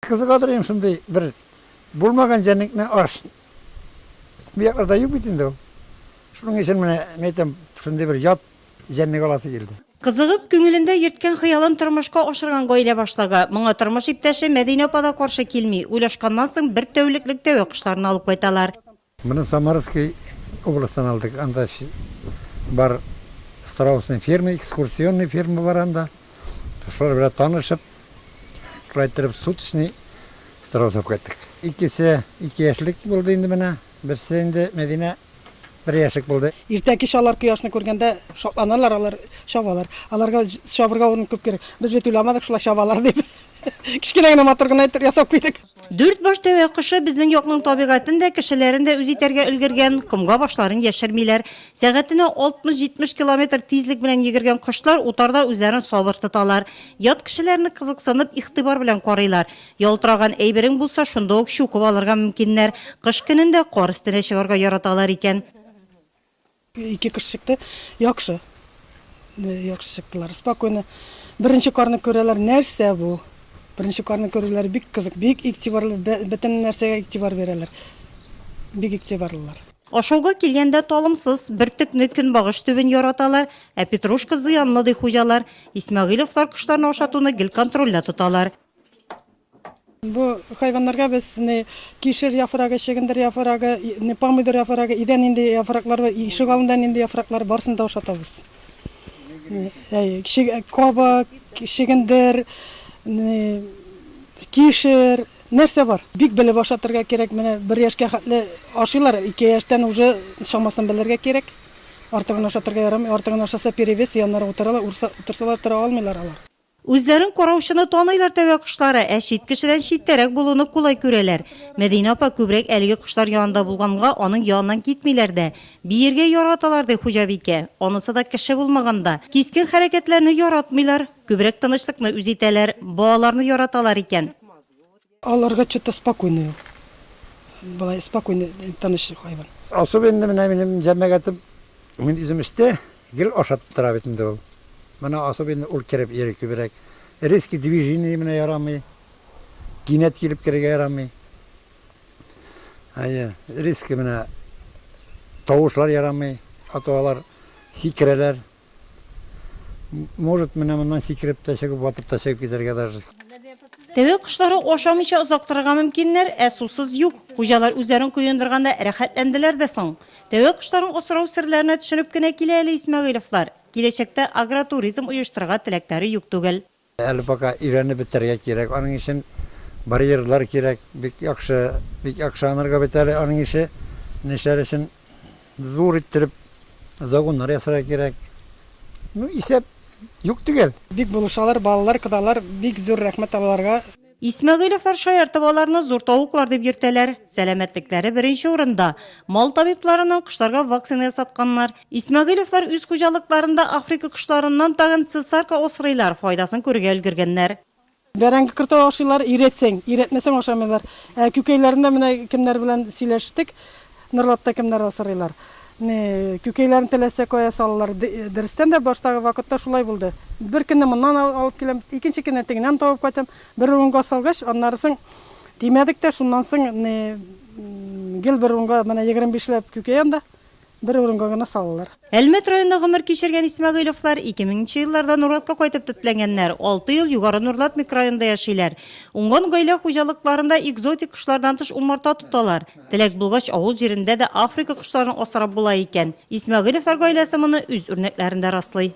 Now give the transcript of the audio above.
kızıqadır hem şunday bir bulmagan jernekne aş. Bu yakarda yok bitindi o. Şunun için metem şunday bir yat jernek alası geldi. Kızıgıp küngülünde yırtken hıyalın turmuşka oşırgan goyle başlaga. Mına turmuş ipteşi Medine Opa'da karşı kilmi. Ulaşkandan soň bir tövlüklük döve kuşlarını alıp koytalar. Bunu Samarskiy областан aldık. Anda var Straus'un firma, ekskursiyonlu firma var anda. Şöyle biraz tanışıp, kayıttırıp sutuşni Straus'a koyduk. İki yaşlık buldu indi bana. Birisi indi Medine, bir yaşlık buldu. Irteki şalar kıyaşını görgende şoklanırlar, alır şavalar. Alarga şabırga onun köp gerek. Biz bet ulamadık şula şavalar deyip. Kişkinegine motorguna aytır yasap koyduk. Dört baş döve kışı bizning yoqning tabiatında kişilerin de öz iterge ülgürgen kumga başların yaşarmıylar. Saatine 60-70 kilometr tezlik bilen yigirgen kuşlar utarda özlerin sabır tutalar. Yat kişilerini kızıksanıp ihtibar bilen koruylar. Yolturagan eybirin bulsa şundok şukup alırga mümkünler. Kış gününde qor üstüne çıkarga yaratalar iken. İki kış çıktı, yakşı. Yakşı çıktılar. Spokojno. Birinci karnı köreler nerse bu. Birinci karnı köreler bik kızık, bik iktibarlı, bütün nersege iktibar verirler. Bik iktibarlılar. Aşağıga kelgende talımsız bir tüknü gün bağış tübün yaratalar, Petrushka ziyanlı dey hujalar, İsmailovlar kuşlarını aşatını gil kontrolle tutalar. Bu hayvanlarga biz kişir yaprağı, şeginder yaprağı, pomidor yaprağı, iden indi yapraklar ve ışık alından indi yapraklar barsın da aşatabız. Koba, şeginder, kişir, nerse var. Bik bile başlatırga gerek. Bir yaşka hatlı aşılar, 2 yaştan uca şamasın bilirge gerek. Artığın aşatırga yaramay, artığın aşasa peribes yanlara otursalar tıra almaylar alar. Özlerin koravuşunu tanıylar tövbe kuşları, eşit kişiden şitterek bulunup kulay köreler. Medine Opa köbrek elgi kuşlar yanında bulganға onun yanından gitmeyler de. Bir yerge yaratalar de hujabike. Onысы da kişi bulmaganda. Keskin hareketlerini yaratmıylar, köbrek tanışlıkını üziteler, boğalarını yaratalar iken. Alarga çıta spokojno. Balay spokojno tanışık hayvan. Особенно benim cemaatım min izimiste gel aşattıra bitindi ol. Bana особенно ul kerep yeri küberek. Riski движение mine yaramay. Ginet gelip kerege yaramay. Hayır, riski mine tavuşlar yaramay. Atolar sikreler. Может mine bundan sikrep taşıp batıp taşıp giderge darız. Tövbe kuşları oşamışa uzaktırga mümkünler, susuz yok. Hujalar üzerine kuyundurganda rahatlendiler de soň. Tövbe kuşların osraw sirlerine düşünüp gine kileli İsmailovlar. Gelecekte agroturizm uyuşturga tilekleri yok tugel. Elbaka İran'ı bitirge gerek. Onun için bariyerler gerek. Bik yakşı anırga biter. Onun için neşer için zor ettirip zagunlar yasara gerek. Bu ise yok tugel. Bik buluşalar, balalar, kıdalar, bik zor rahmet alarga. İsmailovlar şayartıbalarını zor tavuklar dep yürteler. Selametlikleri birinci orunda. Mal tabiplarının kuşlarga vaksina yasatkanlar. İsmailovlar üz kucalıklarında Afrika kuşlarından tagın tsarka osraylar faydaсын körge ülgürgenler. Berengi kırta aşılar iretsen, iretmesen aşamıyorlar. Kükeylerinde mine kimler bilen sileştik, nırlatta kimler asırıyorlar. Kükeylerin telese koya salırlar. Dersten de baştaki vakitte şulay buldu. Bir kinde bundan alıp gelem, ikinci kinde teginden tavıp koydum. Bir unga salgış, onlarısın demedik de şundan soň gel bir unga, bana 25 lep kükeyen de bir unga gana salırlar. Elmet rayonunda gımır kişirgen İsmailovlar 2000-nji yıllarda Nurlatga koytup tüplengenler. 6 yıl yugarı Nurlat mikrorayonunda yaşaylar. Ungan gayle hujalıklarında egzotik kuşlardan tış umarta tutalar. Tilek bulgaç avul jerinde de Afrika kuşlarını osarap bulay iken. İsmailovlar gaylesi bunu üz örneklerinde rastlay.